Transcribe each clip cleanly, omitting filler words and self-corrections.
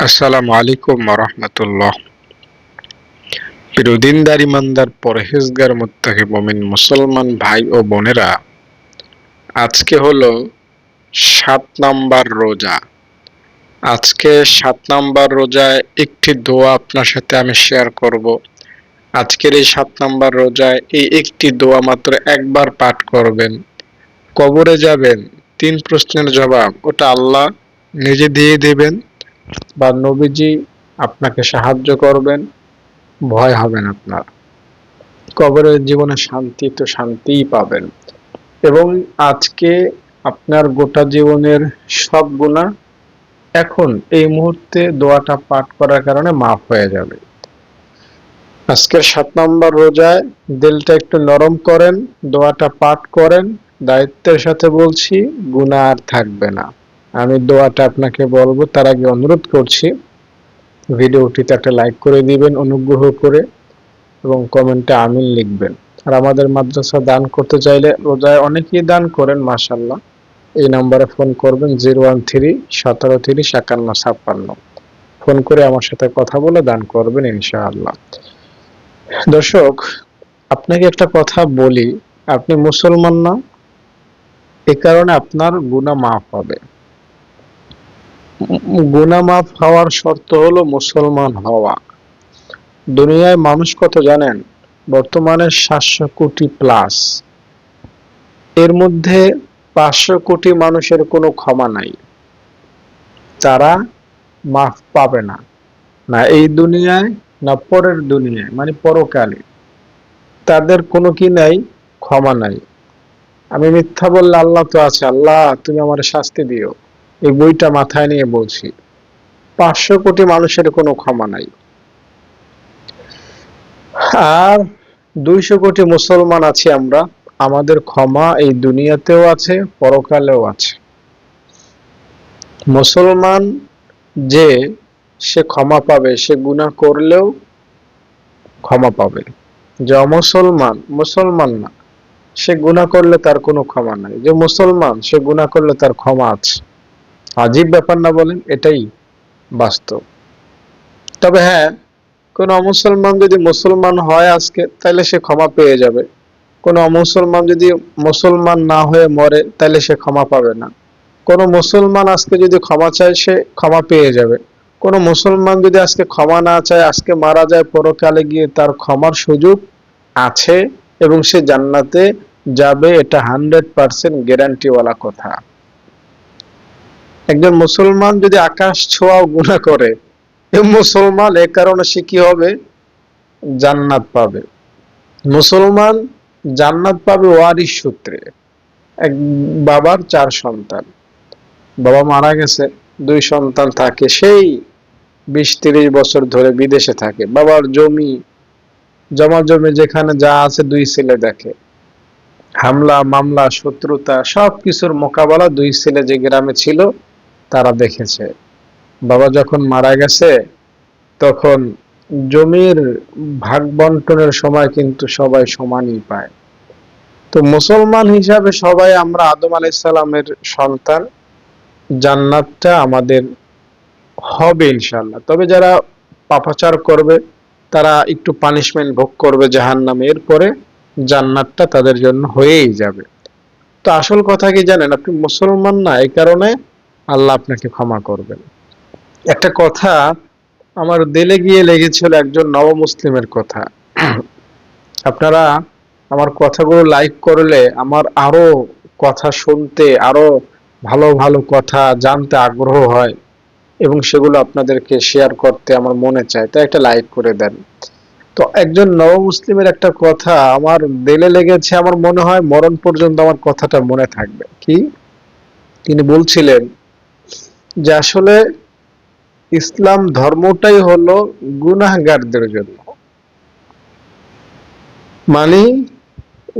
আসসালামু আলাইকুম রহমতুল্লাহ। প্রিয় ইমানদার পরহেজগার মুত্তাকি মুমিন মুসলমান ভাই ও বোনেরা, আজকে হলো 7 নাম্বার রোজা। আজকে 7 নাম্বার রোজায় একটি দোয়া আপনার সাথে আমি শেয়ার করব। আজকের এই 7 নাম্বার রোজায় এই একটি দোয়া মাত্র একবার পাঠ করবেন। কবরে যাবেন, 3 প্রশ্নের জবাব ওটা আল্লাহ নিজে দিয়ে দেবেন বা নবীজি আপনাকে সাহায্য করবেন। ভয় হবে না আপনার। কবরের জীবনে শান্তি তো শান্তিই পাবেন, এবং আজকে আপনার গোটা জীবনের সব গুনাহ এখন এই মুহূর্তে দোয়াটা পাঠ করার কারণে মাফ হয়ে যাবে। আজকের 7 নাম্বার রোজায় দিলটা একটু নরম করেন, দোয়াটা পাঠ করেন। দায়িত্বের সাথে বলছি, গুনাহ আর থাকবে না। আমি দোয়াটা আপনাকে বলবো, তার আগে অনুরোধ করছি ভিডিওটিতে একটা লাইক করে দিবেন অনুগ্রহ করে, এবং কমেন্টে আমিন লিখবেন। আর আমাদের মাদ্রাসা দান করতে চাইলে, রোজায় অনেকেই দান করেন মাশাআল্লাহ, এই নাম্বারে ফোন করবেন 013-1730-5156। ফোন করে আমার সাথে কথা বলে দান করবেন ইনশাআল্লাহ। দর্শক, আপনাকে একটা কথা বলি, আপনি মুসলমান না, এ কারণে আপনার গুনাহ মাফ হবে। গুনাহ মাফ হওয়ার শর্ত হলো মুসলমান হওয়া। দুনিয়ায় মানুষ কত জানেন? বর্তমানে 700 কোটি প্লাস। এর মধ্যে 500 কোটি মানুষের কোনো ক্ষমা নাই, তারা মাফ পাবে না, না এই দুনিয়ায় না পরের দুনিয়ায়, মানে পরকালে তাদের কোনো কি নাই, ক্ষমা নাই। আমি মিথ্যা বললে আল্লাহ তো আছে, আল্লাহ তুমি আমার শাস্তি দিও, এই বইটা মাথায় নিয়ে বলছি। 500 কোটি মানুষের কোনো ক্ষমা নাই। আর 200 কোটি মুসলমান আছি আমরা, আমাদের ক্ষমা এই দুনিয়াতেও আছে, পরকালেও আছে। মুসলমান যে, সে ক্ষমা পাবে, সে গুনাহ করলেও ক্ষমা পাবে। যে অমুসলমান, মুসলমান না, সে গুনাহ করলে তার কোনো ক্ষমা নাই। যে মুসলমান, সে গুনাহ করলে তার ক্ষমা আছে। আজীব ব্যাপার না বলেন? এটাই বাস্তব। তবে হ্যাঁ, কোন অমুসলমান যদি মুসলমান হয় আজকে, তাহলে সে ক্ষমা পেয়ে যাবে। কোন অমুসলমান যদি মুসলমান না হয়ে মরে, তাহলে সে ক্ষমা পাবে না। কোন মুসলমান আজকে যদি ক্ষমা চায়, সে ক্ষমা পেয়ে যাবে। কোন মুসলমান যদি আজকে ক্ষমা না চায়, আজকে মারা যায়, পরকালে গিয়ে তার ক্ষমার সুযোগ আছে, এবং সে জান্নাতে যাবে, এটা 100% গ্যারান্টিওয়ালা কথা। একজন মুসলমান যদি আকাশ ছোঁয়াও গুনাহ করে, মুসলমান এ কারণে সে কি হবে? জান্নাত পাবে। মুসলমান জান্নাত পাবে ওয়ারিশ সূত্রে। এক বাবার 4 সন্তান, বাবা মারা গেছে, 2 সন্তান থাকে, সেই 20-30 বছর ধরে বিদেশে থাকে। বাবার জমি জমা জমি যেখানে যা আছে 2 ছেলে দেখে। হামলা মামলা শত্রুতা সবকিছুর মোকাবেলা 2 ছেলে যে গ্রামে ছিল তারা দেখেছে। বাবা যখন মারা গেছে, তখন জমির ভাগ বন্টনের সময় কিন্তু সবাই সমানই পায়। তো মুসলমান হিসাবে সবাই আমরা আদম আলাইহিস সালামের সন্তান, জান্নাতটা আমাদের হবে ইনশাআল্লাহ। তবে যারা পাপাচার করবে, তারা একটু পানিশমেন্ট ভোগ করবে জাহান্নামে, এরপরে জান্নাতটা তাদের জন্য হয়েই যাবে। তো আসল কথা কি জানেন? আপনি মুসলমান না, এই কারণে আল্লাহ আপনাকে ক্ষমা করবেন। একটা কথা আমার দিলে গিয়ে লেগেছিল, একজন নব মুসলিমের কথা। আপনারা আমার কথাগুলো লাইক করলে আমার আরো কথা শুনতে, আরো ভালো ভালো কথা জানতে আগ্রহ হয়, এবং সেগুলো আপনাদেরকে শেয়ার করতে আমার মনে চায়, তাই একটা লাইক করে দেন। তো একজন নব মুসলিমের একটা কথা আমার দিলে লেগেছে, আমার মনে হয় মরণ পর্যন্ত আমার কথাটা মনে থাকবে। কি তিনি বলছিলেন? যে আসলে ইসলাম ধর্মটাই হলো গুনাহগারদের জন্য। মানে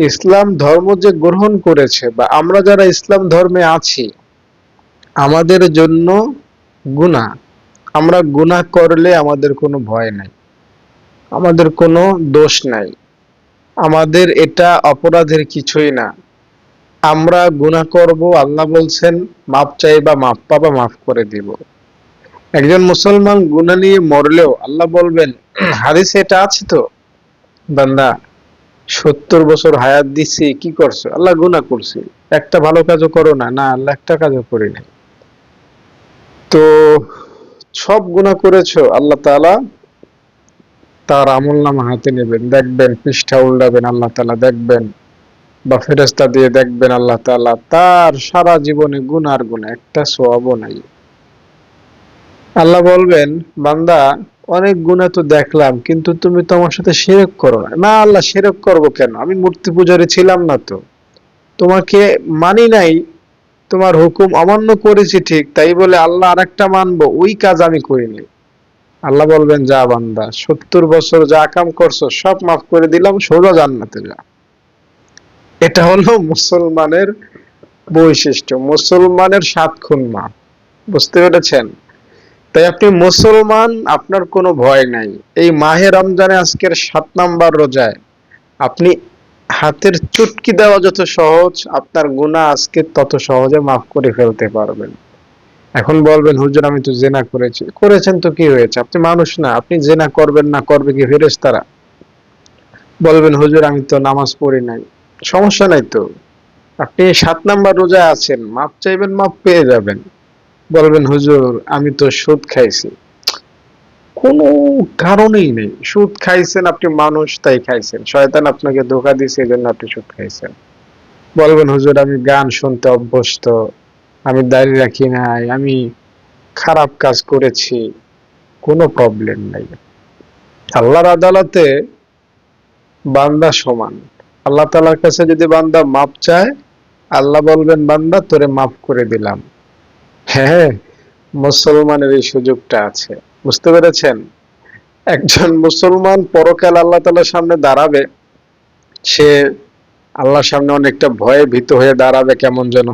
ইসলাম ধর্ম যে গ্রহণ করেছে, বা আমরা যারা ইসলাম ধর্মে আছি, আমাদের জন্য গুনাহ। আমরা গুনাহ করলে আমাদের কোনো ভয় নাই, আমাদের কোনো দোষ নাই, আমাদের এটা অপরাধের কিছুই না। আমরা গুনাহ করব, আল্লাহ বলছেন মাপ চাইবা মাপ পাবা, মাফ করে দিব। একজন মুসলমান গুনাহ নিয়ে মরলেও আল্লাহ বলবেন, হাদিসে এটা আছে তো, বান্দা 70 বছর হায়াত দিচ্ছি, কি করছো? আল্লাহ, গুনাহ করছি। একটা ভালো কাজও করো না? না আল্লাহ, একটা কাজও করি নাই। তো সব গুনাহ করেছো, আল্লাহ তাআলা তার আমলনামা হাতে নেবেন, দেখবেন, পৃষ্ঠা উল্টাবেন, আল্লাহ তাআলা দেখবেন, বা ফেরেশতা দিয়ে দেখবেন, আল্লাহ তাআলা তার সারা জীবনে গুনার গুনাহ, একটা সওয়াবও নাই। আল্লাহ বলবেন, বান্দা অনেক গুনাহ তো দেখলাম, কিন্তু তুমি তো আমার সাথে শিরক করো না। না আল্লাহ, শিরক করব কেন? আমি মূর্তি পূজারী ছিলাম না তো, তোমাকে মানি নাই, তোমার হুকুম অমান্য করেছি ঠিক, তাই বলে আল্লাহ আরেকটা মানবো, ওই কাজ আমি করিনি। আল্লাহ বলবেন, যা বান্দা, 70 বছর যা কাম করছো সব মাফ করে দিলাম, সোজা জান্নাতে যা। এটা হলো মুসলমানের বৈশিষ্ট্য, মুসলমানের 7 খুন মাফ। বুঝতে পেরেছেন? তাই আপনি মুসলমান, আপনার কোনো ভয় নাই। এই মাহে রমজানে আজকের 7 নাম্বার রোজায় আপনি হাতের চুটকি দেওয়া যত সহজ, আপনার গুনাহ আজকে তত সহজে মাফ করে ফেলতে পারবেন। এখন বলবেন, হুজুর আমি তো জেনা করেছি। করেছেন তো কি হয়েছে? আপনি মানুষ না? আপনি জেনা করবেন না, করবে কি ফেরেশতারা? বলবেন, হুজুর আমি তো নামাজ পড়ি নাই। সমস্যা নাই তো, আপনি 7 নাম্বার রোজায় আছেন, মাপ চাইবেন, মাপ পেয়ে যাবেন। বলবেন, হুজুর আমি তো সুদ খাইছি। কোনো কারণেই নেই, সুদ খাইছেন, আপনি মানুষ তাই খাইছেন, শয়তান আপনাকে ধোঁকা দিয়েছে এজন্য আপনি সুদ খাইছেন। বলবেন, হুজুর আমি গান শুনতে অভ্যস্ত, আমি দাড়ি রাখি নাই, আমি খারাপ কাজ করেছি। কোনো প্রবলেম নাই। আল্লাহর আদালতে বান্দা সমান। আল্লাহ তাআলার কাছে যদি বান্দা মাপ চায়, আল্লাহ বলবেন, বান্দা তোরে মাফ করে দিলাম। হ্যাঁ, মুসলমানের এই সুযোগটা আছে। বুঝতে পেরেছেন? একজন মুসলমান পরকাল আল্লাহ তাআলার সামনে দাঁড়াবে, সে আল্লাহর সামনে অনেকটা ভয়ে ভীত হয়ে দাঁড়াবে, কেমন যেন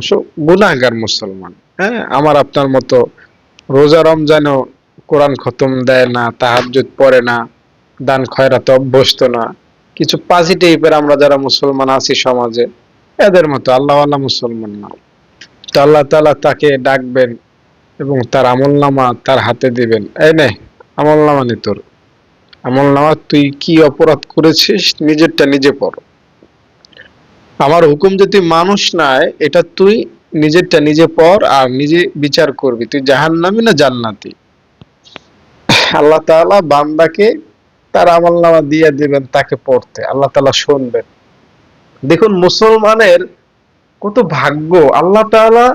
গুনাহগার মুসলমান। হ্যাঁ, আমার আপনার মতো রোজা রমজানেও কোরআন খতম দেয় না, তাহাজ্জুদ পড়ে না, দান খয়রাতে অভ্যস্ত না, কিছু পাজি টাইপের আমরা যারা মুসলমান আছি সমাজে, এদের মতো আল্লাহওয়ালা মুসলমান না। তো আল্লাহ তাআলা তাকে ডাকবেন এবং তার আমলনামা তার হাতে দিবেন। এই নে আমলনামা, নে তোর আমলনামা, তুই কি অপরাধ করেছিস নিজেরটা নিজে পড়। আমার হুকুম যদি মানুষ নাই, এটা তুই নিজেরটা নিজে পড় আর নিজে বিচার করবি, তুই জাহান্নামী না জান্নাতি। আল্লাহ তাআলা বান্দাকে তার আমলনামা দিয়ে দিবেন তাকে পড়তে, আল্লাহ তাআলা শুনবেন। দেখুন মুসলমানের কত ভাগ্য, আল্লাহ তাআলা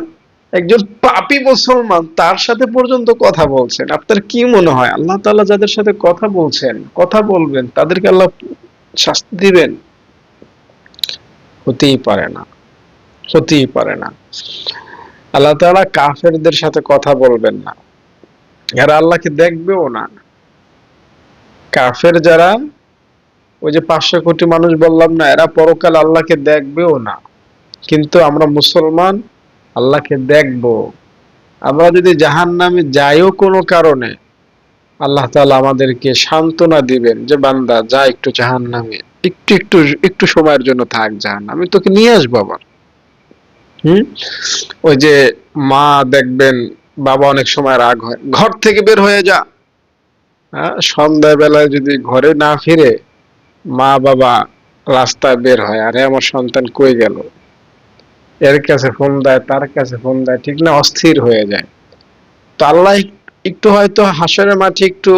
একজন পাপী মুসলমান তার সাথে পর্যন্ত কথা বলছেন। আপনার কি মনে হয় আল্লাহ তাআলা যাদের সাথে কথা বলছেন, কথা বলবেন, তাদেরকে আল্লাহ শাস্তি দিবেন? হতেই পারে না, হতেই পারে না। আল্লাহ তাআলা কাফেরদের সাথে কথা বলবেন না, এরা আল্লাহকে দেখবেও না। কাফের যারা, ওই যে 500 কোটি মানুষ বললাম না, এরা পরকাল আল্লাহকে দেখবেও না। কিন্তু আমরা মুসলমান আল্লাহকে দেখবো। আমরা যদি জাহান্নামে যাইও কোনো কারণে, আল্লাহ তাআলা আমাদেরকে সান্ত্বনা দিবেন যে বান্দা যা একটু জাহান্নামে, একটু একটু একটু সময়ের জন্য থাক জাহান্নামে, আমি তোকে নিয়ে আসবো আবার। ওই যে মা দেখবেন, বাবা অনেক সময় রাগ হয়, ঘর থেকে বের হয়ে যা। হ্যাঁ, সন্ধ্যাবেলায় যদি ঘরে না ফিরে মা বাবা রাস্তায় বের হয়, আরে আমার সন্তান কই গেল, এর কাছে ফোন দেয়, তার কাছে ফোন দেয়, ঠিক না, অস্থির হয়ে যায়। তো আল্লাহ একটু হয়তো হাসরের মাঠে একটু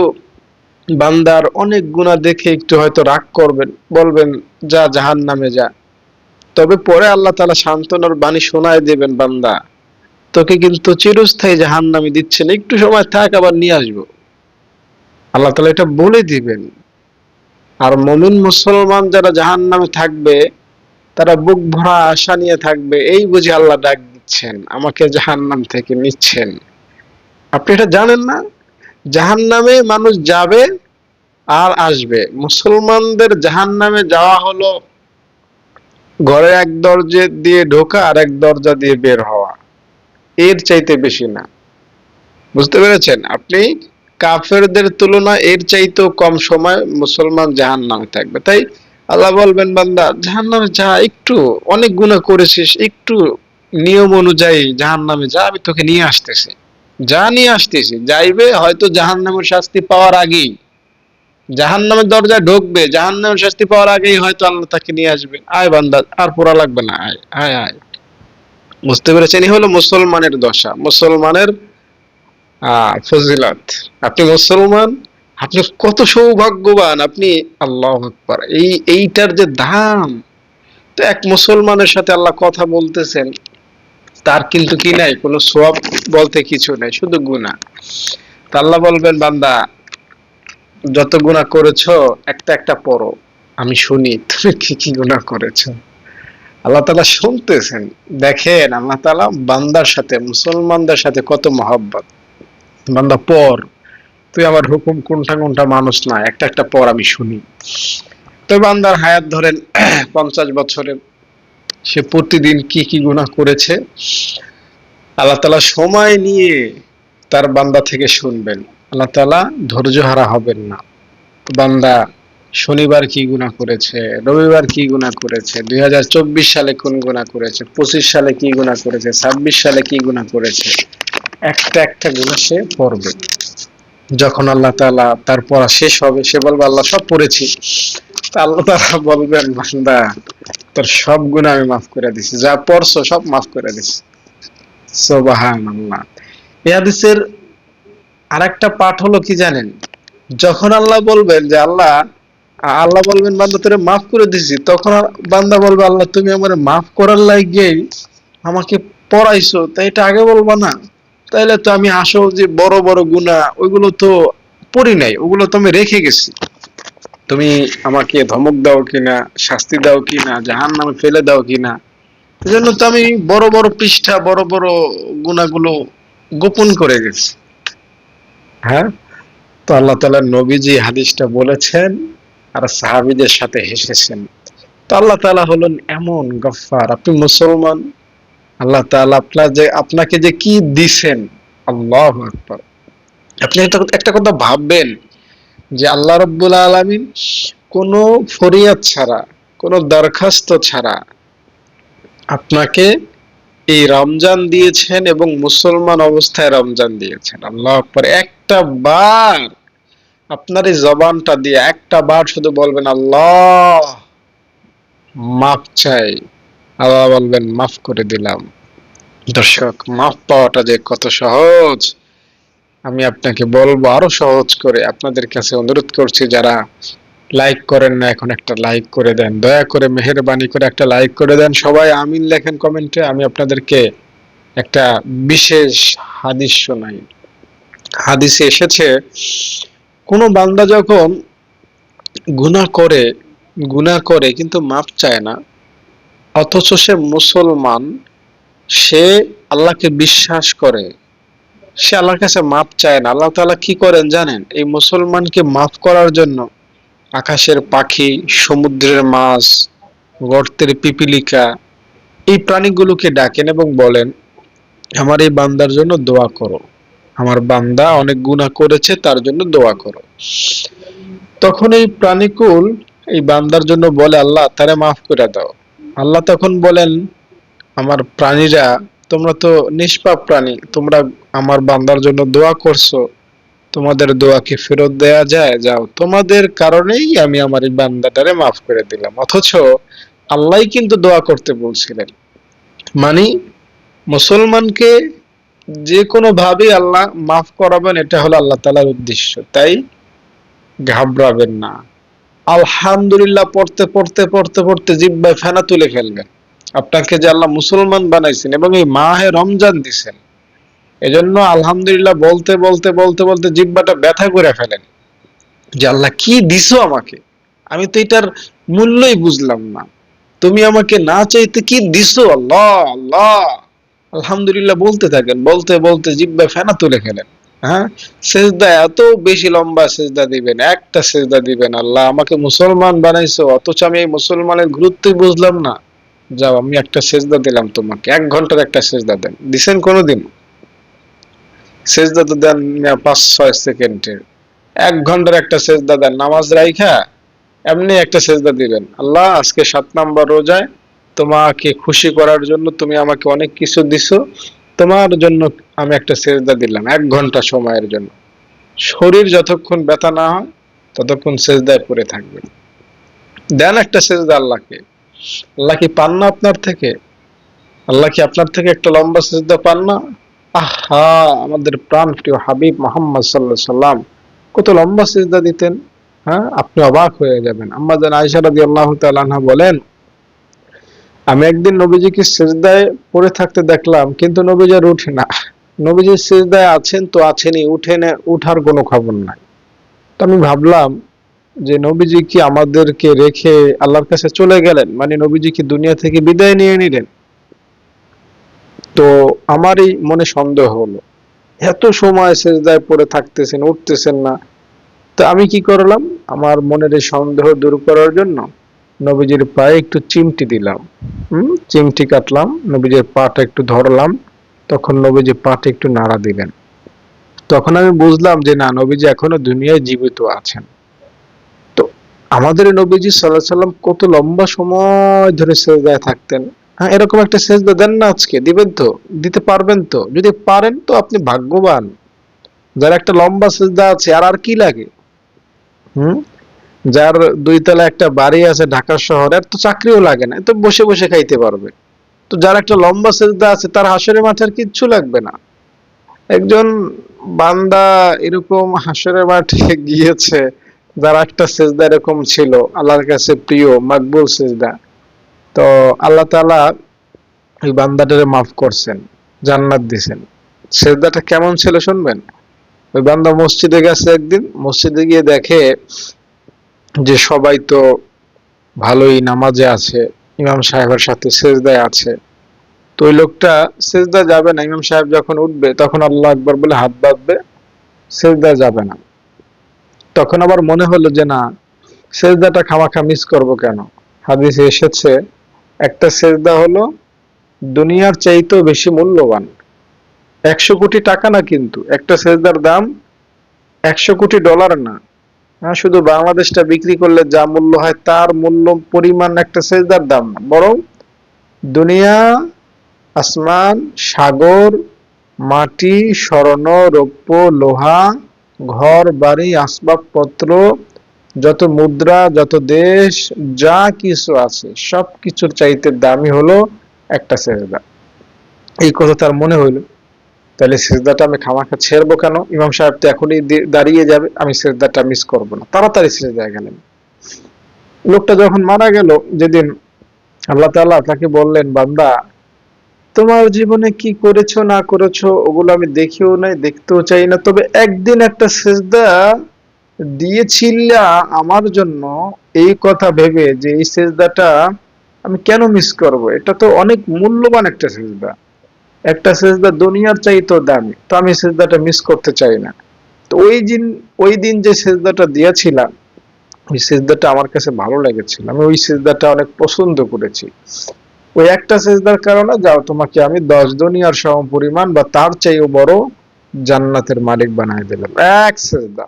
বান্দার অনেক গুনাহ দেখে একটু হয়তো রাগ করবেন, বলবেন যা জাহান্নামে যা। তবে পরে আল্লাহ তাআলা সান্ত্বনার বাণী শোনায় দেবেন, বান্দা তোকে কিন্তু চিরস্থায়ী জাহান্নামে দিচ্ছে না, একটু সময় থাক আবার নিয়ে আসবো। আল্লাহ তাআলা এটা বলে দিবেন। আর মুমিন মুসলমান যারা জাহান্নামে থাকবে, তারা বুক ভরা আশা নিয়ে থাকবে, এই বুঝি আল্লাহ ডাক দিচ্ছেন, আমাকে জাহান্নাম থেকে নিচ্ছেন। আপনি এটা জানেন না? জাহান্নামে মানুষ যাবে আর আসবে। মুসলমানদের জাহান্নামে যাওয়া হলো ঘরে এক দরজা দিয়ে ঢোকা আর এক দরজা দিয়ে বের হওয়া, এর চাইতে বেশি না। বুঝতে পেরেছেন? আপনি কাফেরদের তুলনায় এর চাইতেও কম সময় মুসলমান জাহান্নামে থাকবে। তাই আল্লাহ বলবেন, বান্দা জাহান্নামে যা, একটু অনেক গুনাহ করেছিস, একটু নিয়ম অনুযায়ী জাহান্নামে যা, আমি তোকে নিয়ে আসতেছি। যা নিয়ে আসতেছি, যাইবে হয়তো জাহান্নামের শাস্তি পাওয়ার আগেই, জাহান্নামের দরজায় ঢুকবে, জাহান্নামের শাস্তি পাওয়ার আগেই হয়তো আল্লাহ তাকে নিয়ে আসবে, আয় বান্দা আর পড়া লাগবে না, আয় আয় আয়। বুঝতে পেরেছেন? এই হলো মুসলমানের দশা, মুসলমানের ফজিলত। আপনি মুসলমান, আপনি কত সৌভাগ্যবান আপনি। আল্লাহু আকবার, এইটার যে দাম। তো এক মুসলমানের সাথে আল্লাহ কথা বলতেছেন, তার কিন্তু কি নাই, কোনো সওয়াব বলতে কিছু নাই, শুধু গুনাহ। তা আল্লাহ বলবেন, বান্দা যত গুনাহ করেছো একটা একটা পড়ো, আমি শুনি তুমি কি কি গুনাহ করেছো। আল্লাহ তাআলা শুনতেছেন। দেখেন আল্লাহ তাআলা বান্দার সাথে, মুসলমানদের সাথে কত মহব্বত। বান্দা পড়, তুই আমার হুকুম কোনটা কোনটা মানুষ না, একটা একটা পড়, আমি শুনি। তো বান্দার হায়াত ধরেন 50 বছরের, সে প্রতিদিন কি কি গুনাহ করেছে আল্লাহ তাআলা সময় নিয়ে তার বান্দা থেকে শুনবেন। আল্লাহ তাআলা ধৈর্য হারা হবেন না। বান্দা শনিবার কি গুনাহ করেছে, রবিবার কি গুনাহ করেছে, 2024 সালে কোন গুনাহ করেছে, 25 সালে কি গুনাহ করেছে, 26 সালে কি গুনাহ করেছে, একটা একটা গুনাহ সে পড়বে। যখন আল্লাহ তাআলা তার পড়া শেষ হবে, সে বলবে আল্লাহ সব পড়েছি। তা আল্লাহ তাআলা বলবেন, বান্দা তোর সব গুনাহ আমি মাফ করে দিছি, যা পড়ছো সব মাফ করে দিছি। সুবহানাল্লাহ। এই হাদিসের আরেকটা পাঠ হলো কি জানেন? যখন আল্লাহ বলবেন যে আল্লাহ বলবেন বান্দা তোরে মাফ করে দিছি, তখন বান্দা বলবে আল্লাহ তুমি আমারে মাফ করার লাগেই আমাকে পড়াইছো, তাই এটা আগে বলবা না? তাইলে তো আমি আসল যে বড় বড় গুনাহ ওইগুলো তো পড়ি নাই, ওগুলো তো আমি রেখে গেছি। তুমি আমাকে ধমক দাও কিনা, শাস্তি দাও কিনা, জাহান্নামে ফেলে দাও কিনা, এজন্য তো আমি বড় বড় পৃষ্ঠা, বড় বড় গুনাহগুলো গোপন করে গেছি। হ্যাঁ, তো আল্লাহ তাআলার নবীজি হাদিসটা বলেছেন আর সাহাবীদের সাথে হেসেছেন। তো আল্লাহ তাআলা হলেন এমন গফফার। আপনি মুসলমান, আল্লাহ তাআলা আপনাকে যে কি দিছেন, আল্লাহু আকবার। আপনি একটা কথা ভাববেন যে আল্লাহ রাব্বুল আলামিন কোনো ফরিয়াদ ছাড়া, কোনো দরখাস্ত ছাড়া আপনাকে এই রমজান দিয়েছেন এবং মুসলমান অবস্থায় রমজান দিয়েছেন। আল্লাহু আকবার। একটা বার আপনার এই জবানটা দিয়ে একটা বার শুধু বলবেন আল্লাহ, মাফ চাই, আল্লাহ বলবেন মাফ করে দিলাম। দর্শক, মাফ পাওয়াটা যে কত সহজ আমি আপনাকে বলবো আরো সহজ করে। আপনাদের কাছে অনুরোধ করছি, যারা লাইক করেন না এখন একটা লাইক করে দেন, দয়া করে মেহেরবানি করে একটা লাইক করে দেন। সবাই আমিন লেখেন কমেন্টে। আমি আপনাদেরকে একটা বিশেষ হাদিস শোনাই। হাদিসে এসেছে, কোন বান্দা যখন গুনাহ করে কিন্তু মাপ চায় না, অথচ সে মুসলমান, সে আল্লাহকে বিশ্বাস করে, সে আল্লাহর কাছে মাপ চায় না, আল্লাহ তাআলা কি করেন জানেন? এই মুসলমানকে মাফ করার জন্য আকাশের পাখি, সমুদ্রের মাছ, গর্তের পিপিলিকা, এই প্রাণীগুলোকে ডাকেন এবং বলেন আমার এই বান্দার জন্য দোয়া করো, আমার বান্দা অনেক গুনাহ করেছে তার জন্য দোয়া করো। তখন এই প্রাণীকুল এই বান্দার জন্য বলে আল্লাহ তারে মাফ করে দাও। আল্লাহ তখন বলেন আমার প্রাণীরা, তোমরা তো নিষ্পাপ প্রাণী, তোমরা আমার বান্দার জন্য দোয়া করছো, তোমাদের দোয়া কি ফেরত দেয়া যায়? যাও, তোমাদের কারণেই আমি আমার এই বান্দাটারে মাফ করে দিলাম। অথচ আল্লাহই কিন্তু দোয়া করতে বলছিলেন। মানে মুসলমানকে যে কোনো ভাবে আল্লাহ মাফ করাবেন, এটা হলো আল্লাহ তাআলার উদ্দেশ্য। তাই ঘাবড়াবেন না। আলহামদুলিল্লাহ পড়তে পড়তে পড়তে পড়তে জিহ্বায় ফেনা তুলে ফেলবেন। আপনাকে যে আল্লাহ মুসলমান বানাইছেন এবং এই মাহে রমজান দিছেন, এজন্য আলহামদুলিল্লাহ বলতে বলতে বলতে বলতে জিহ্বাটা ব্যথা করে ফেলেন যে আল্লাহ কি দিছো আমাকে, আমি তো এটার মূল্যই বুঝলাম না, তুমি আমাকে না চাইতে কি দিছো আল্লাহ, আল্লাহ। আলহামদুলিল্লাহ বলতে থাকেন, বলতে বলতে জিহ্বায় ফেনা তুলে ফেলেন। হ্যাঁ, সেজদা এত বেশি লম্বা সেজদা দিবেন, একটা সেজদা দিবেন, আল্লাহ আমাকে মুসলমান বানাইছো অথচ আমি এই মুসলমানের গুরুত্বই বুঝলাম না। যাও, আমি একটা সেজদা দিলাম তোমাকে, 1 ঘন্টার একটা সেজদা দেন। দিছেন কোনোদিন? সেজদা তো দেন 5-6 সেকেন্ডের। 1 ঘন্টার একটা সেজদা দেন, নামাজ রাইখা এমনি একটা সেজদা দিবেন, আল্লাহ আজকে 7 নম্বর রোজায় তোমাকে খুশি করার জন্য তুমি আমাকে অনেক কিছু দিছো, তোমার জন্য আমি একটা সেজদা দিলাম 1 ঘন্টা সময়ের জন্য। শরীর যতক্ষণ ব্যথা না হয় ততক্ষণ সেজদায় পড়ে থাকবে। দেন একটা সেজদা আল্লাহকে। আল্লাহ কি পান না আপনার থেকে? আল্লাহ কি আপনার থেকে একটা লম্বা সেজদা পান না? আহা, আমাদের প্রাণ প্রিয় হাবিব মোহাম্মদ সাল্লাল্লাহু আলাইহি সাল্লাম কত লম্বা সেজদা দিতেন। হ্যাঁ, আপনি অবাক হয়ে যাবেন। আম্মা জান আয়েশা রাদিয়াল্লাহু তাআলা আনহা বলেন, আমি একদিন নবীজিকে সিজদায় পড়ে থাকতে দেখলাম, কিন্তু নবীজি আর উঠে না। নবীজি সিজদায় আছেন তো আছেনই, উঠার কোনো খবর নাই। তো আমি ভাবলাম যে নবীজি কি আমাদেরকে রেখে আল্লাহর কাছে চলে গেলেন, মানে নবীজি কি দুনিয়া থেকে বিদায় নিয়ে নিলেন? তো আমারই মনে সন্দেহ হলো, এত সময় সিজদায় পড়ে থাকতেছেন, উঠতেছেন না। তো আমি কি করলাম, আমার মনের এই সন্দেহ দূর করার জন্য নবীজির পায়ে একটু চিমটি দিলাম। চিমটি কাটলাম, নবীজির পাটা একটু ধরলাম, তখন নবীজি পাটা একটু নাড়া দিলেন। তখন আমি বুঝলাম যে না, নবীজি এখনো দুনিয়ায় জীবিত আছেন। তো আমাদের এই নবীজি সাল্লাল্লাহু আলাইহি সাল্লাম কত লম্বা সময় ধরে সেজদায় থাকতেন। হ্যাঁ, এরকম একটা সেজদা দেন না আজকে, দিবেন তো? দিতে পারবেন তো? যদি পারেন তো আপনি ভাগ্যবান। যার একটা লম্বা সেজদা আছে, আর আর কি লাগে? হুম যার 2 তলা একটা বাড়ি আছে ঢাকা শহরে, আর তো চাকরিও লাগে না, তো বসে বসে খাইতে পারবে। তো যার একটা লম্বা সেজদা আছে, তার হাসরের মাঠে আর কিচ্ছু লাগবে না। একজন বান্দা এরকম হাসরের মাঠে গিয়েছে, যার একটা সেজদা এরকম ছিল, আল্লাহর কাছে প্রিয় মাকবুল সেজদা। তো আল্লাহ তাআলা ওই বান্দাটারে মাফ করছেন, জান্নাত দিছেন। সেজদাটা কেমন ছিল শুনবেন? ওই বান্দা মসজিদে গেছে একদিন, মসজিদে গিয়ে দেখে যে সবাই তো ভালোই নামাজে আছে, ইমাম সাহেবের সাথে সেজদায় আছে। তো ওই লোকটা সেজদা যাবে না, ইমাম সাহেব যখন উঠবে তখন আল্লাহ আকবার বলে হাত বাঁধবে, সেজদা যাবে না। তখন আবার মনে হলো যে না, সেজদাটা খামাখা মিস করব কেন। হাদিসে এসেছে, একটা সেজদা হলো দুনিয়ার চাইতেও বেশি মূল্যবান। 100 কোটি টাকা না, কিন্তু একটা সেজদার দাম 100 কোটি ডলার না। হ্যাঁ, শুধু বাংলাদেশটা বিক্রি করলে যা মূল্য হয় তার মূল্য পরিমাণ একটা সেজদার দাম না, বরং দুনিয়া, আসমান, সাগর, মাটি, স্বর্ণ, রৌপ্য, লোহা, ঘর বাড়ি, আসবাবপত্র, যত মুদ্রা, যত দেশ, যা কিছু আছে সবকিছুর চাইতে দামি হলো একটা সেজদা। এই কথা তার মনে হইলো, তাহলে সেজদাটা আমি খামাখা ছেড়বো কেন? ইমাম সাহেব তো এখনই দাঁড়িয়ে যাবে, আমি সেজদাটা মিস করবো না। তাড়াতাড়ি সেজদায় গেলেন। লোকটা যখন মারা গেল, যেদিন আল্লাহ তাআলা তাকে বললেন, বান্দা তোমার জীবনে কি করেছো না করেছো ওগুলো আমি দেখিও নাই, দেখতেও চাই না, তবে একদিন একটা সেজদা দিয়েছিলা আমার জন্য, এই কথা ভেবে যে এই সেজদাটা আমি কেন মিস করব, এটা তো অনেক মূল্যবান একটা সেজদা, একটা সেজদা দুনিয়ার চাইতেও দামি, তো আমি সেজদাটা মিস করতে চাই না। তো ওই দিন যে সেজদাটা দিয়েছিলাম, ওই সেজদাটা আমার কাছে ভালো লেগেছিল, আমি ওই সেজদাটা অনেক পছন্দ করেছি। ওই একটা সেজদার কারণে যাও, তোমাকে আমি 10 দুনিয়ার সম পরিমাণ বা তার চাইও বড় জান্নাতের মালিক বানায় দিলাম। এক সেজদা,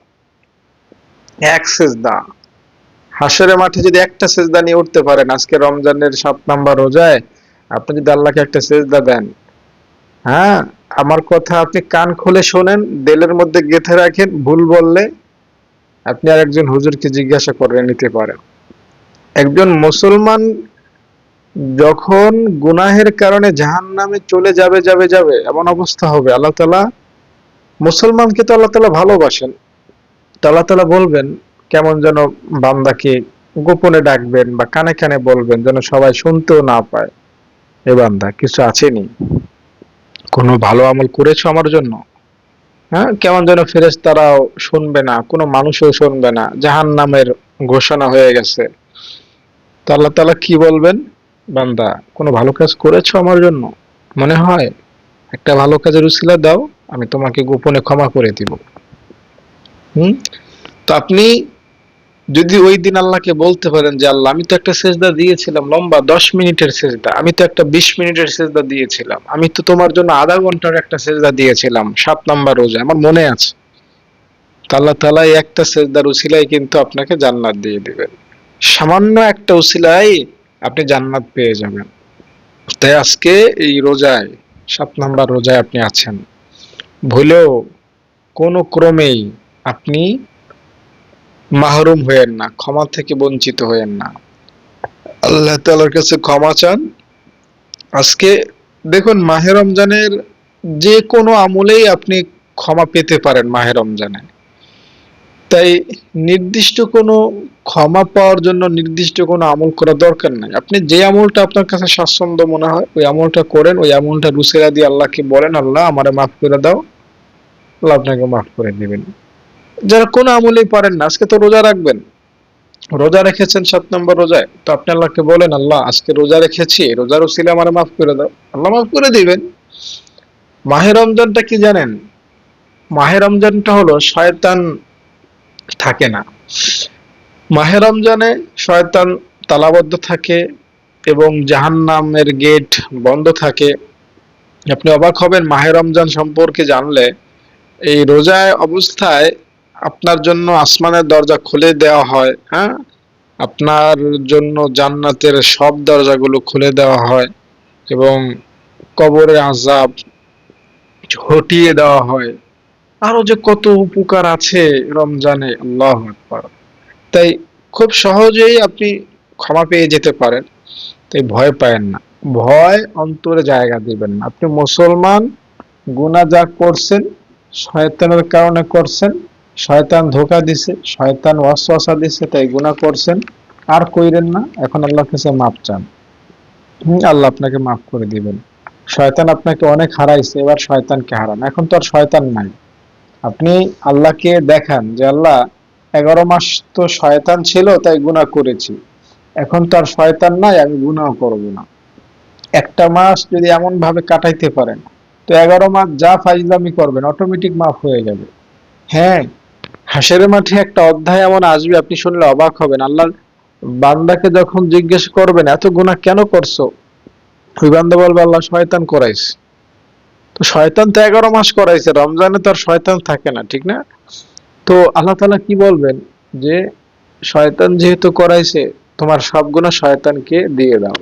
এক সেজদা। হাসরের মাঠে যদি একটা সেজদা নিয়ে উঠতে পারেন, আজকে রমজানের 7 নম্বর রোজায় আপনি যদি আল্লাহকে একটা সেজদা দেন, হ্যাঁ, আমার কথা আপনি কান খুলে শোনেন, দিলের মধ্যে গেঁথে রাখেন, ভুল বললে আপনি আর একজন হুজুরকে জিজ্ঞাসা করে নিতে পারেন। একজন মুসলমান যখন গুনাহের কারণে জাহান্নামে চলে যাবে এমন অবস্থা হবে, আল্লাহ তাআলা, মুসলমানকে তো আল্লাহ তাআলা ভালোবাসেন, তো আল্লাহ তাআলা বলবেন, কেমন যেন বান্দাকে গোপনে ডাকবেন বা কানে কানে বলবেন, যেন সবাই শুনতেও না পায়, এ বান্দা কিছু আছেনি, কোনো ভালো আমল করেছো আমার জন্য? হ্যাঁ, কেমন যেন ফেরেশতারাও শুনবে না, কোনো মানুষও শুনবে না, জাহান্নামের ঘোষণা হয়ে গেছে। তো আল্লাহ তাআলা কি বলবেন, বান্দা কোনো ভালো কাজ করেছো আমার জন্য? মনে হয় একটা ভালো কাজের উসিলা দাও, আমি তোমাকে গোপনে ক্ষমা করে দিব। হুম তো আপনি যদি ওই দিন আল্লাহকে বলতে পারেন যে আল্লাহ, আমি তো একটা সেজদা দিয়েছিলাম লম্বা 10 মিনিটের সেজদা, আমি তো একটা 20 মিনিটের সেজদা দিয়েছিলাম, আমি তো তোমার জন্য আধা ঘন্টার একটা সেজদা দিয়েছিলাম 7 নম্বর রোজা, আমার মনে আছে। তো আল্লাহ তাআলা এই একটা সেজদার উসিলায় কিন্তু আপনাকে জান্নাত দিয়ে দিবেন। সামান্য একটা উসিলায় আপনি জান্নাত পেয়ে যাবেন। তাই আজকে এই রোজায় 7 নাম্বার রোজায় আপনি আছেন, ভুলেও কোনো ক্রমেই আপনি মাহরুম হয়েন না, ক্ষমা থেকে বঞ্চিত হয়েন না। আল্লাহ তাআলার কাছে ক্ষমা চান। আজকে দেখুন, মাহে রমজানের যে কোনো আমলেই আপনি ক্ষমা পেতে পারেন মাহে রমজানে। তাই নির্দিষ্ট কোনো ক্ষমা পাওয়ার জন্য নির্দিষ্ট কোনো আমল করা দরকার নাই। আপনি যে আমলটা আপনার কাছে স্বাচ্ছন্দ্য মনে হয় ওই আমলটা করেন, ওই আমলটা রুসেলা দিয়ে আল্লাহকে বলেন, আল্লাহ আমারে মাফ করে দাও, আল্লাহ আপনাকে মাফ করে দিবেন। যারা কোনো আমলেই পারেন না, আজকে তো রোজা রাখবেন, রোজা রেখেছেন 7 নম্বর রোজায়, তো আপনি আল্লাহকে বলেন, আল্লাহ আজকে রোজা রেখেছি, রোজার উসিলায় আমারে মাফ করে দাও, আল্লাহ মাফ করে দিবেন। মাহে রমজানটা কি জানেন? মাহে রমজানটা হলো শয়তান থাকে না। মাহে রমজানে শয়তান তালাবদ্ধ থাকে এবং জাহান্নামের গেট বন্ধ থাকে। আপনি অবাক হবেন মাহে রমজান সম্পর্কে জানলে, এই রোজায় অবস্থায় আপনার জন্য আসমানের দরজা খুলে দেওয়া হয়, হ্যাঁ, আপনার জন্য জান্নাতের সব দরজাগুলো খুলে দেওয়া হয় এবং কবরের আযাব হটিয়ে দেওয়া হয়। আরো যে কত উপকার আছে রমজানে, আল্লাহু আকবার। তাই খুব সহজেই আপনি ক্ষমা পেয়ে যেতে পারেন, তাই ভয় পায়েন না, ভয় অন্তরে জায়গা দিবেন না। আপনি মুসলমান, গুনাহ যা করছেন শয়তানের কারণে করছেন, শয়তান ধোঁকা দিছে, শয়তান ওয়াসওয়াসা দিছে, তাই গুনাহ করছেন, আর কইরেন না। এখন আল্লাহর কাছে মাপ চান, আল্লাহ আপনাকে মাফ করে দিবেন। শয়তান আপনাকে অনেক হারাইছে, এবার শয়তানকে হারান, এখন তো আর শয়তান নাই। আপনি আল্লাহকে দেখান যে আল্লাহ 11 মাস তো শয়তান ছিল তাই গুনাহ করেছি, এখন তো আর শয়তান নাই, আমি গুনাহ করব না। একটা মাস যদি এমন ভাবে কাটাইতে পারেন, তো 11 মাস যা ফাইজলামি করবেন অটোমেটিক মাফ হয়ে যাবে। হ্যাঁ, হাসরের মাঠে একটা অধ্যায় এমন আসবে, আপনি শুনলে অবাক হবেন। আল্লাহর বান্দাকে যখন জিজ্ঞেস করবেন এত গুনাহ কেন করছো, ওই বান্দা বলবে আল্লাহ শয়তান করাইছে। তো শয়তান তো 11 মাস করাইছে, রমজানে তো আর শয়তান থাকে না, ঠিক না? তো আল্লাহ তাআলা কি বলবেন যে শয়তান যেহেতু করাইছে, তোমার সব গুনাহ শয়তানকে দিয়ে দাও,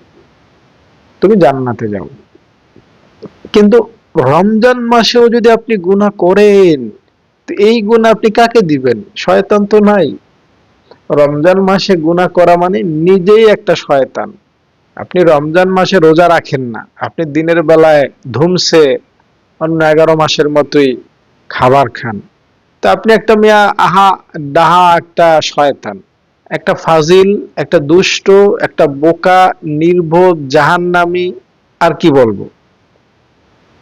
তুমি জান্নাতে যাও। কিন্তু রমজান মাসেও যদি আপনি গুনাহ করেন, তো এই গুনাহ আপনি কাকে দিবেন? শয়তান তো নাই। রমজান মাসে গুনাহ করা মানে নিজেই একটা শয়তান। আপনি রমজান মাসে রোজা রাখেন না, আপনি দিনের বেলায় ধুমসে অন্য 11 মাসের মতোই খাবার খান, তা আপনি একটা মিয়া আহা ডাহা একটা শয়তান, একটা ফাজিল, একটা দুষ্ট, একটা বোকা, নির্বোধ, জাহান্নামী। আর কি বলবো?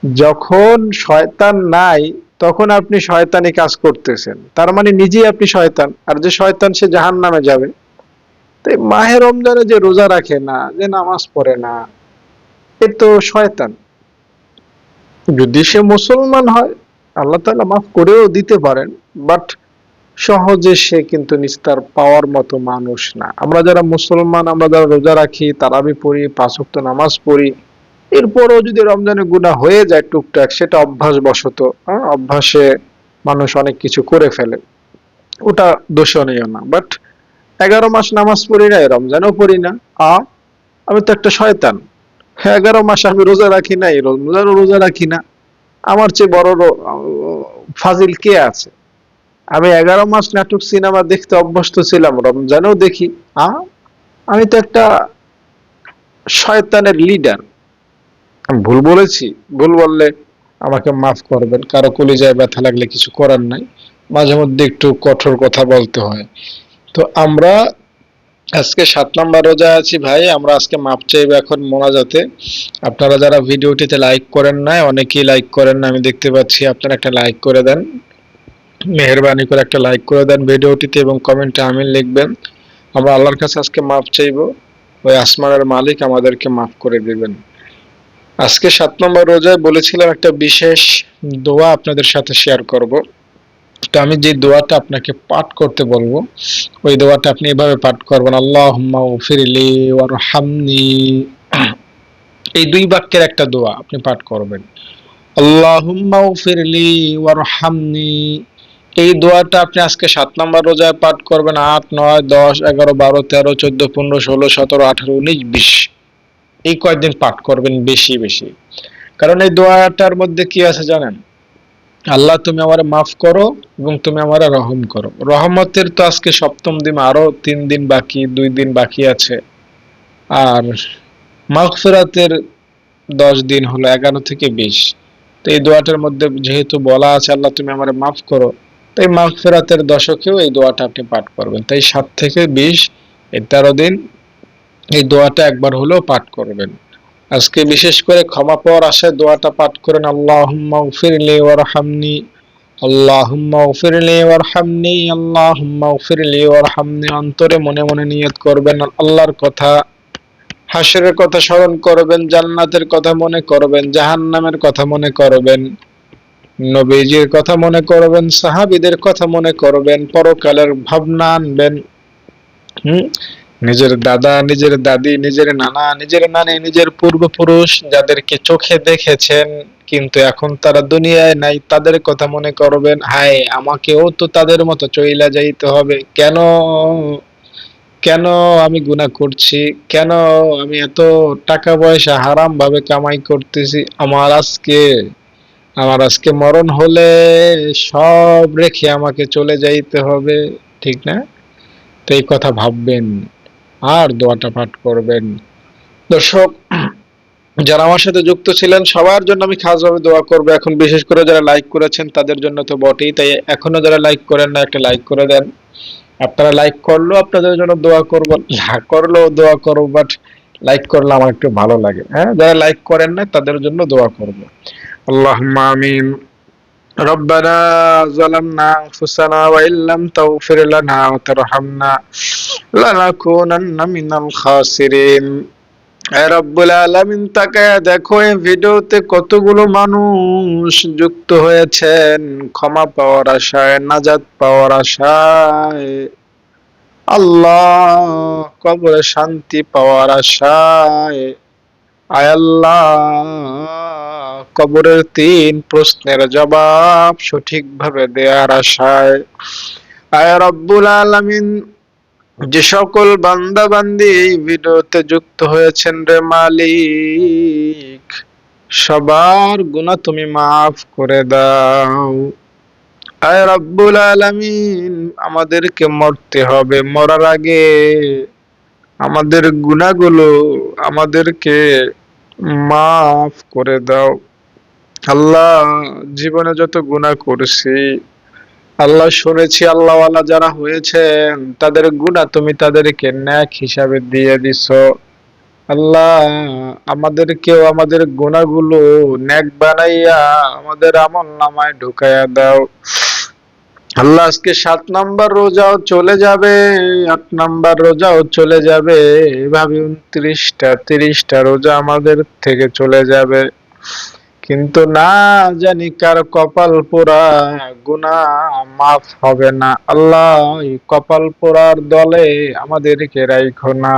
যখন শয়তান নাই তখন আপনি শয়তানি কাজ করতেছেন, তার মানে নিজেই আপনি শয়তান, আর যে শয়তান সে জাহান্নামে যাবে। তাই মাহে রমজানে যে রোজা রাখে না, যে নামাজ পড়ে না, এ তো শয়তান। যদি সে মুসলমান হয় আল্লাহ তাআলা মাফ করেও দিতে পারেন, বাট সহজে সে কিন্তু নিস্তার পাওয়ার মতো মানুষ না। আমরা যারা মুসলমান, আমরা যারা রোজা রাখি, তারাবি পড়ি, 5 ওয়াক্ত নামাজ পড়ি, এরপরও যদি রমজানে গুনাহ হয়ে যায় টুকটাক, সেটা অভ্যাসবশত, অভ্যাসে মানুষ অনেক কিছু করে ফেলে, ওটা দোষণীয় না। বাট 11 মাস নামাজ পড়ি নাই, রমজানেও পড়ি না, আমি তো একটা শয়তান। 11 মাস আমি রোজা রাখি নাই, রমজানও রোজা রাখি না, আমার চেয়ে বড় ফাজিল কে আছে? আমি 11 মাস নাটক সিনেমা দেখতে অভ্যস্ত ছিলাম, রমজানেও দেখি, আমি তো একটা শয়তানের লিডার। আমি ভুল বলেছি, ভুল বললে আমাকে মাফ করবেন, কারো কলিজায় ব্যথা লাগলে কিছু করার নাই, মাঝে মধ্যে একটু কঠোর কথা বলতে হয়। তো আমরা আজকে 7 নাম্বার রোজায় আছি ভাই, আমরা আজকে মাপ চাইবো এখন মোনাজাতে। আপনারা যারা ভিডিওটিতে লাইক করেন না, অনেকেই লাইক করেন না আমি দেখতে পাচ্ছি, আপনারা একটা লাইক করে দেন, মেহেরবানি করে একটা লাইক করে দেন ভিডিওটিতে এবং কমেন্টে আমিন লিখবেন। আমরা আল্লাহর কাছে আজকে মাপ চাইবো, ওই আসমানের মালিক আমাদেরকে মাফ করে দিবেন। আজকে 7 নম্বর রোজায় বলেছিলাম একটা বিশেষ দোয়া আপনাদের সাথে শেয়ার করব। তো আমি যে দোয়াটা আপনাকে পাঠ করতে বলবো, ওই দোয়াটা আপনি এভাবে পাঠ করবেন, আল্লাহুম্মা গফিরলি ওয়ারহামনি। এই দুই বাক্যের একটা দোয়া আপনি পাঠ করবেন, আল্লাহুম্মা গফিরলি ওয়ারহামনি। এই দোয়াটা আপনি আজকে 7 নাম্বার রোজায় পাঠ করবেন, 8, 9, 10, 11, 12, 13, 14, 15, 16, 17, 18, 19, 20, এই কয়েকদিন পাঠ করবেন বেশি বেশি। কারণ এই দোয়াটার মধ্যে কি আছে জানেন? আল্লাহ তুমি আমারে মাফ করো এবং তুমি আমারে রহম করো। রহমতের তো আজকে সপ্তম দিন, আরো 3 দিন বাকি, 2 দিন বাকি আছে। আর মাগফিরাতের 10 দিন হলো, 11 থেকে 20। তো এই দোয়াটার মধ্যে যেহেতু বলা আছে আল্লাহ তুমি আমারে মাফ করো, তো এই মাগফিরাতের দশকেও এই দোয়াটা আপনি পাঠ করবেন। তাই 7 থেকে 20, এই 13 দিন এই দোয়াটা একবার হলেও পাঠ করবেন। আজকে বিশেষ করে ক্ষমা পাওয়ার আশায় দোয়াটা পাঠ করেন, আল্লাহুম্মা গফিরলি ওয়ারহামনি, আল্লাহুম্মা গফিরলি ওয়ারহামনি, আল্লাহুম্মা গফিরলি ওয়ারহামনি। অন্তরে মনে মনে নিয়ত করবেন, আল্লাহর কথা, হাসরের কথা স্মরণ করবেন, জান্নাতের কথা মনে করবেন, জাহান্নামের কথা মনে করবেন, নবীজির কথা মনে করবেন, সাহাবীদের কথা মনে করবেন, পরকালের ভাবনা আনবেন। নিজের দাদা, নিজের দাদি, নিজের নানা, নিজের নানি, নিজের পূর্বপুরুষ যাদেরকে চোখে দেখেছেন কিন্তু এখন তারা দুনিয়ায় নাই, তাদের কথা মনে করবেন। হায়, আমাকেও তো তাদের মতো চইলা যাইতে হবে। কেন কেন আমি গুনাহ করছি? কেন আমি এত টাকা পয়সা হারাম ভাবে কামাই করতেছি? আমার আজকে মরণ হলে সব রেখে আমাকে চলে যাইতে হবে, ঠিক না? তো এই কথা ভাববেন আর দোয়াটা পাঠ করবেন। দর্শক, যারা আমার সাথে যুক্ত ছিলেন সবার জন্য আমি খাসভাবে দোয়া করবো। এখন বিশেষ করে যারা লাইক করেছেন তাদের জন্য তো বটেই, তাই এখনো যারা লাইক করেন না একটা লাইক করে দেন। আপনারা লাইক করলেও আপনাদের জন্য দোয়া করব, না করলেও দোয়া করব, বাট লাইক করলে আমার একটু ভালো লাগে। হ্যাঁ, যারা লাইক করেন না তাদের জন্য দোয়া করব। আল্লাহুম্মা আমিন। ربنا ظلمنا أنفسنا وإن لم تغفر لنا وترحمنا لنكونن من الخاسرين। রব্বুল আলামিন, তাকায়া দেখো এই ভিডিওতে কতগুলো মানুষ যুক্ত হয়েছেন ক্ষমা পাওয়ার আশায়, নাজাত পাওয়ার আশায়, আল্লাহ কবরে শান্তি পাওয়ার আশায়, আয় আল্লাহ কবরের 3 প্রশ্নের জবাব সঠিকভাবে দেওয়ার আশায়, আয় রব্বুল আলামিন যে সকল বান্দা বান্দি এই ভিডিওতে যুক্ত হয়েছেন রে মালিক, সবার গুনাহ তুমি মাফ করে দাও। আয় রব্বুল আলামিন, আমাদেরকে মরতে হবে, মরার আগে আমাদের গুনাহগুলো আমাদেরকে মাফ করে দাও। আল্লাহ, জীবনে যত গুনাহ করেছি আল্লাহ, শুনেছি আল্লাহওয়ালা যারা হয়েছেন তাদের গুনাহ তুমি তাদেরকে নেক হিসাবে দিয়ে দিছো। আল্লাহ, আমাদেরকেও আমাদের গুনাহগুলো নেক বানাইয়া আমাদের আমলনামায় ঢুকাইয়া দাও। আল্লাহ, আজকে 7 নাম্বার রোজাও চলে যাবে, 8 নাম্বার রোজাও চলে যাবে, এভাবে 29টা 30টা রোজা আমাদের থেকে চলে যাবে, কিন্তু না জানি কার কপাল পোড়া গুনাহ মাফ হবে না। আল্লাহ, এই কপাল পোড়ার দলে আমাদেরকে রাইখো না।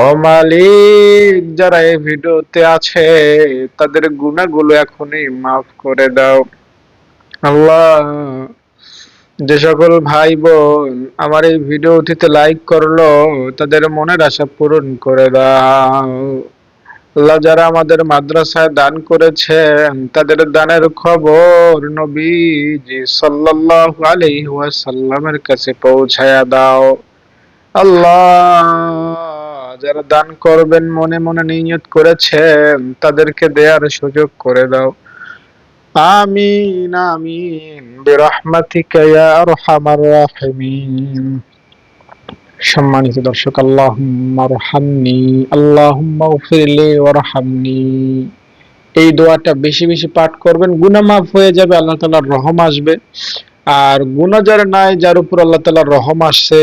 ও মালিক, যারা এই ভিডিওতে আছে তাদের গুনাহগুলো এখনই মাফ করে দাও। আল্লাহ, যে সকল ভাই বোন আমার এই ভিডিওটিতে লাইক করলো তাদের মনের আশা পূরণ করে দাও। আল্লাহ, যারা আমাদের মাদ্রাসায় দান করেছেন তাদের দানের খবর নবীজি সাল্লাল্লাহু আলাইহি ওয়াসাল্লামের কাছে পৌঁছায়া দাও। আল্লাহ, যারা দান করবেন মনে মনে নিয়ত করেছেন তাদেরকে দেয়ার সুযোগ করে দাও। আমিন আমিন বিরহমাতিকা ইয়া আরহামার রাহিমিন। সম্মানিত দর্শক, আল্লাহুম্মা আরহামনি, আল্লাহুম্মা গফিরলি ওয়ারহামনি, এই দোয়াটা বেশি বেশি পাঠ করবেন। গুনাহ মাফ হয়ে যাবে, আল্লাহ তাআলার রহম আসবে। আর গুনাহ যার নাই, যার উপর আল্লাহ তাআলার রহম আসছে,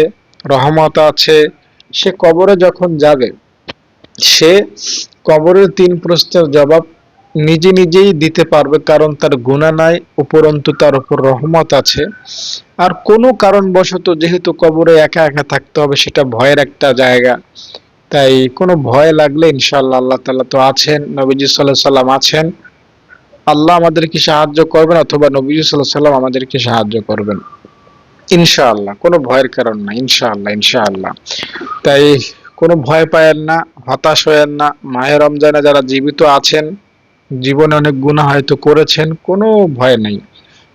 রহমত আছে, সে কবরে যখন যাবে সে কবরের 3 প্রশ্নের জবাব নিজে নিজেই দিতে পারবে, কারণ তার গুনাহ নাই, উপরন্তু তার উপর রহমত আছে। আর কোনো কারণবশত যেহেতু কবরে একা একা থাকতে হবে, সেটা ভয়ের একটা জায়গা, তাই কোনো ভয় লাগলে ইনশাআল্লাহ আল্লাহ তাআলা তো আছেন, নবীজি সাল্লাল্লাহু আলাইহি সাল্লাম আছেন, আল্লাহ আমাদেরকে সাহায্য করবেন অথবা নবীজি সাল্লাল্লাহু আলাইহি সাল্লাম আমাদেরকে সাহায্য করবেন ইনশাআল্লাহ। কোনো ভয়ের কারণ নাই, ইনশাআল্লাহ ইনশাআল্লাহ। তাই কোনো ভয় পায়েন না, হতাশ হয়েন না। মাহে রমজানে যারা জীবিত আছেন জীবনে অনেক গুনাহ হয়তো করেছেন, কোনো ভয় নাই।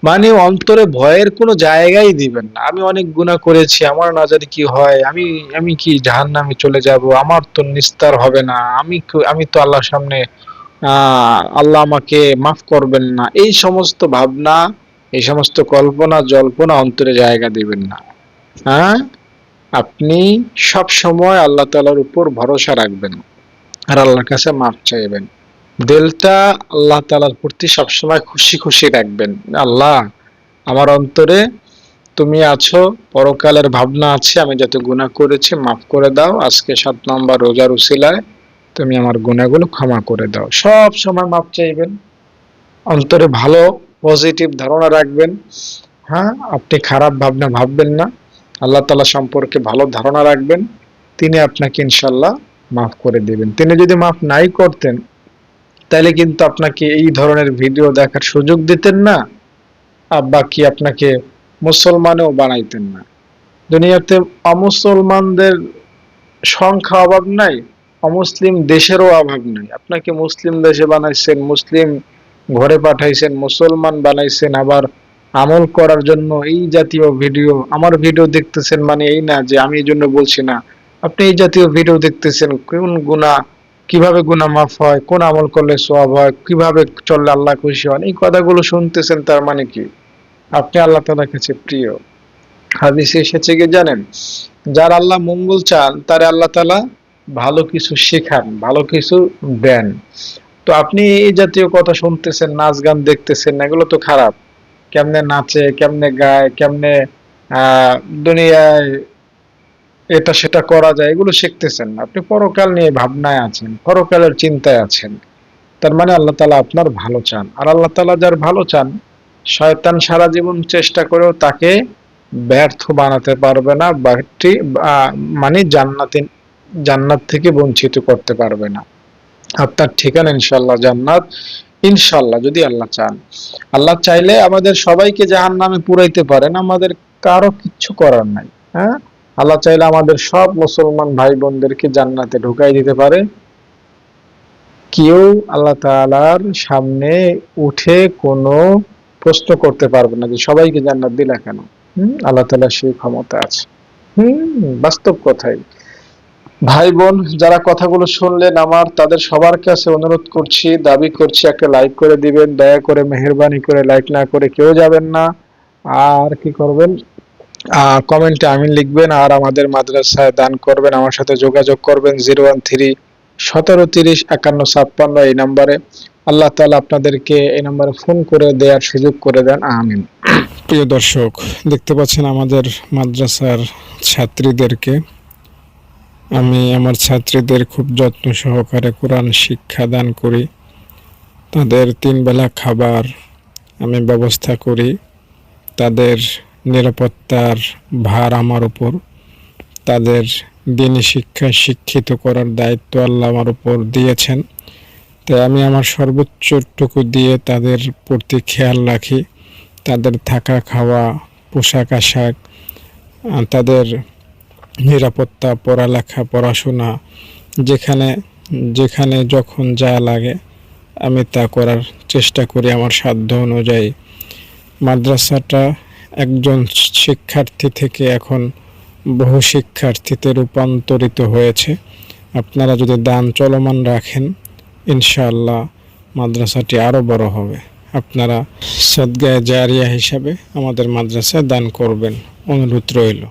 মানে অন্তরে ভয়ের কোনো জায়গাই দিবেন না। আমি অনেক গুনাহ করেছি, আমার না জানি কি হয়, আমি আমি কি জাহান্নামে চলে যাব, আমার তো নিস্তার হবে না, আমি তো আল্লাহর সামনে আল্লাহ আমাকে মাফ করবেন না, এই সমস্ত ভাবনা, এই সমস্ত কল্পনা জল্পনা অন্তরে জায়গা দিবেন না। হ্যাঁ, আপনি সব সময় আল্লাহ তাআলার উপর ভরসা রাখবেন আর আল্লাহর কাছে মাফ চাইবেন। দিলটা আল্লাহ তাআলার প্রতি সবসময় খুশি খুশি রাখবেন। আল্লাহ, আমার অন্তরে তুমি আছো, পরকালের ভাবনা আছে, আমি যত গুনাহ করেছি মাফ করে দাও, আজকে 7 নম্বর রোজার উসিলায় তুমি আমার গুনাহগুলো ক্ষমা করে দাও। সব সময় মাফ চাইবেন, অন্তরে ভালো পজিটিভ ধারণা রাখবেন। হ্যাঁ, আপনি খারাপ ভাবনা ভাববেন না, আল্লাহ তাআলা সম্পর্কে ভালো ধারণা রাখবেন, তিনি আপনাকে ইনশাআল্লাহ মাফ করে দিবেন। তিনি যদি মাফ নাই করতেন তাহলে কিন্তু আপনাকে এই ধরনের ভিডিও দেখার সুযোগ দিতেন না, বাকি আপনাকে মুসলমানও বানাইতেন না। দুনিয়াতে অমুসলমানদের সংখ্যা অভাব নাই, অমুসলিম দেশেরও অভাব নাই। আপনাকে মুসলিম দেশে বানাইছেন, মুসলিম ঘরে পাঠাইছেন, মুসলমান বানাইছেন, আবার আমল করার জন্য এই জাতীয় ভিডিও, আমার ভিডিও দেখতেছেন মানে এই না যে আমি এই জন্য বলছি না, আপনি এই জাতীয় ভিডিও দেখতেছেন, কোন গুনাহ, কিভাবে গুনাহ মাফ হয়, কোন আমল করলে সওয়াব হয়, কিভাবে চললে আল্লাহ খুশি হন, এই কথাগুলো শুনতেছেন, তার মানে কি আপনি আল্লাহ তাআলার কাছে প্রিয়। হাদিসে এসেছে কি জানেন, যার আল্লাহ মঙ্গল চান তার আল্লাহ তাআলা ভালো কিছু শেখান, ভালো কিছু দেন। তো আপনি এই জাতীয় কথা শুনতেছেন, নাচ গান দেখতেছেন, এগুলো তো খারাপ। কেমনে নাচে, কেমনে গায়, কেমনে আহ দুনিয়ায় এটা সেটা করা যায়, এগুলো শিখতেছেন না। আপনি পরকাল নিয়ে ভাবনায় আছেন, পরকালের চিন্তায় আছেন, তার মানে আল্লাহ তাআলা আপনার ভালো চান। আর আল্লাহ তাআলা যার ভালো চান, শয়তান সারা জীবন চেষ্টা করেও তাকে ব্যর্থ বানাতে পারবে না, মানে জান্নাত থেকে বঞ্চিত করতে পারবে না। আপনার ঠিকানা ইনশাআল্লাহ জান্নাত, ইনশাআল্লাহ, যদি আল্লাহ চান। আল্লাহ চাইলে আমাদের সবাইকে জাহান্নামে পুরাইতে পারেন, আমাদের কারো কিচ্ছু করার নাই। হ্যাঁ, আল্লাহ চাইলে আমাদের সব মুসলমান ভাই বোনদেরকে জান্নাতে ঢুকাই দিতে পারে। কেউ আল্লাহ তাআলার সামনে উঠে কোনো প্রশ্ন করতে পারবে না যে সবাইকে জান্নাত দিলা কেন। আল্লাহ তাআলার সেই ক্ষমতা আছে। বাস্তব কথাই। ভাই বোন যারা কথাগুলো শুনলেন আমার, তাদের সবার কাছে অনুরোধ করছি, দাবি করছি, একটা লাইক করে দিবেন, দয়া করে মেহেরবানি করে লাইক না করে কেউ যাবেন না। আর কি করবেন, কমেন্টে আমিন লিখবেন, আর আমাদের মাদ্রাসায় দান করবেন, আমার সাথে যোগাযোগ করবেন 013-1730-5156 এই নাম্বারে। আল্লাহ তাআলা আপনাদেরকে এই নাম্বারে ফোন করে দেওয়ার সুযোগ করে দেন, আমিন। প্রিয় দর্শক, দেখতে পাচ্ছেন আমাদের মাদ্রাসার ছাত্রীদেরকে। আমি আমার ছাত্রীদের খুব যত্ন সহকারে কোরআন শিক্ষা দান করি, তাদের 3 বেলা খাবার আমি ব্যবস্থা করি, তাদের নিরাপত্তার ভার আমার উপর, তাদের দ্বীনি শিক্ষায় শিক্ষিত করার দায়িত্ব আল্লাহ আমার উপর দিয়েছেন। তাই আমি আমার সর্বোচ্চটুকু দিয়ে তাদের প্রতি খেয়াল রাখি, তাদের থাকা খাওয়া, পোশাক আশাক, তাদের নিরাপত্তা, পড়ালেখা, পড়াশোনা, যেখানে যেখানে যখন যা লাগে আমি তা করার চেষ্টা করি আমার সাধ্য অনুযায়ী। মাদ্রাসাটা একজন শিক্ষার্থী থেকে এখন বহু শিক্ষার্থীতে রূপান্তরিত হয়েছে। আপনারা যদি দান চলমান রাখেন, ইনশাআল্লাহ মাদ্রাসাটি আরও বড় হবে। আপনারা সদগায়ে জারিয়া হিসাবে আমাদের মাদ্রাসায় দান করবেন, অনুরোধ রইল।